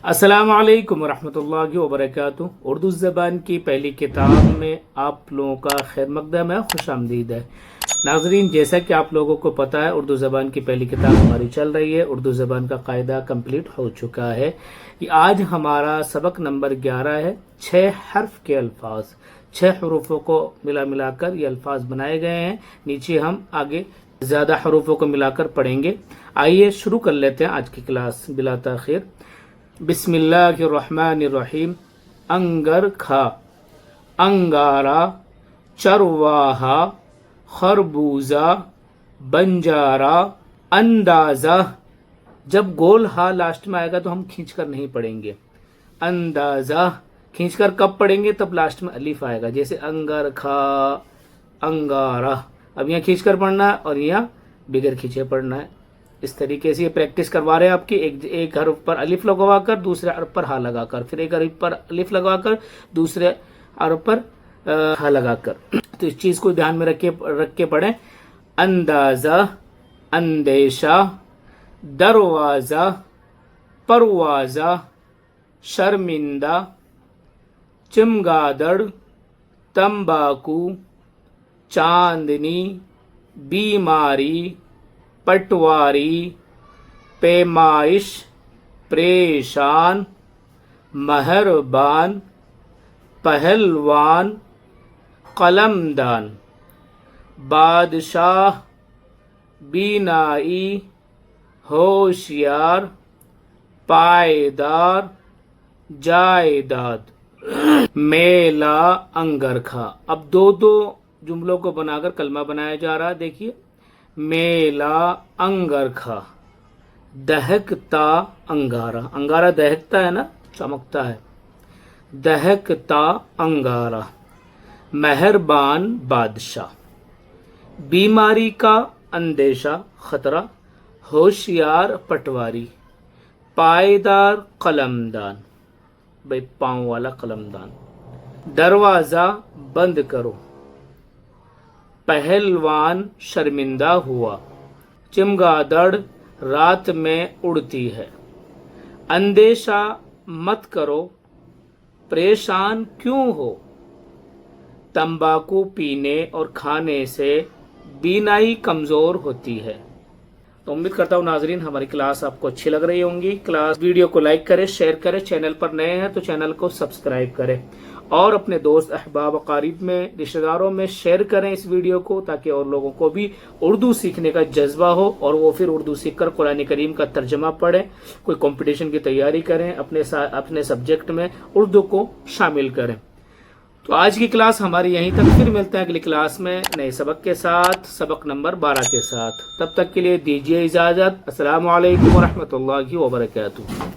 السلام علیکم ورحمۃ اللہ وبرکاتہ۔ اردو زبان کی پہلی کتاب میں آپ لوگوں کا خیر مقدم ہے، خوش آمدید ہے۔ ناظرین، جیسا کہ آپ لوگوں کو پتہ ہے اردو زبان کی پہلی کتاب ہماری چل رہی ہے، اردو زبان کا قاعدہ کمپلیٹ ہو چکا ہے۔ آج ہمارا سبق نمبر 11 ہے۔ 6 حرف کے الفاظ، 6 حروفوں کو ملا کر یہ الفاظ بنائے گئے ہیں۔ نیچے ہم آگے زیادہ حروفوں کو ملا کر پڑھیں گے۔ آئیے شروع کر لیتے ہیں آج کی کلاس بلا تاخیر۔ بسم اللہ الرحمن الرحیم۔ انگر کھا، انگارا، چرواہا، خربوزہ، بنجارا، اندازہ۔ جب گول ہا لاسٹ میں آئے گا تو ہم کھینچ کر نہیں پڑھیں گے۔ اندازہ کھینچ کر کب پڑھیں گے؟ تب لاسٹ میں الف آئے گا، جیسے انگر کھا، انگارا۔ اب یہاں کھینچ کر پڑھنا ہے اور یہاں بغیر کھینچے پڑھنا ہے۔ اس طریقے سے یہ پریکٹس کروا رہے ہیں آپ کی، ایک حرف پر الف لگوا کر دوسرے حرف پر ہا لگا کر، پھر ایک حرف پر الف لگا کر دوسرے حرف پر ہا لگا کر۔ تو اس چیز کو دھیان میں رکھ کے پڑھیں۔ اندازہ، اندیشہ، دروازہ، پروازہ، شرمندہ، چمگادڑ، تمباکو، چاندنی، بیماری، پٹواری، پیمائش، پریشان، مہربان، پہلوان، قلمدان، بادشاہ، بینائی، ہوشیار، پائیدار، جائیداد۔ میلہ، انگرکھا۔ اب دو جملوں کو بنا کر کلمہ بنایا جا رہا ہے، دیکھیے۔ میلہ، انگرکھا، دہکتا انگارا۔ انگارا دہکتا ہے نا، چمکتا ہے۔ دہکتا انگارا، مہربان بادشاہ، بیماری کا اندیشہ خطرہ، ہوشیار پٹواری، پائیدار قلمدان، بھائی پاؤں والا قلمدان۔ دروازہ بند کرو، پہلوان شرمندہ ہوا، چمگادڑ رات میں اڑتی ہے۔ اندیشہ مت کرو، پریشان کیوں ہو؟ تمباکو پینے اور کھانے سے بینائی کمزور ہوتی ہے۔ تو امید کرتا ہوں ناظرین ہماری کلاس آپ کو اچھی لگ رہی ہوں گی۔ ویڈیو کو لائک کریں، شیئر کریں، چینل پر نئے ہیں تو چینل کو سبسکرائب کریں اور اپنے دوست احباب اقارب میں، رشتہ داروں میں شیئر کریں اس ویڈیو کو، تاکہ اور لوگوں کو بھی اردو سیکھنے کا جذبہ ہو اور وہ پھر اردو سیکھ کر قرآن کریم کا ترجمہ پڑھیں، کوئی کمپٹیشن کی تیاری کریں، اپنے سبجیکٹ میں اردو کو شامل کریں۔ تو آج کی کلاس ہماری یہیں تک، پھر ملتے ہیں اگلی کلاس میں نئے سبق کے ساتھ، سبق نمبر 12 کے ساتھ۔ تب تک کے لیے دیجیے اجازت۔ السلام علیکم ورحمۃ اللہ وبرکاتہ۔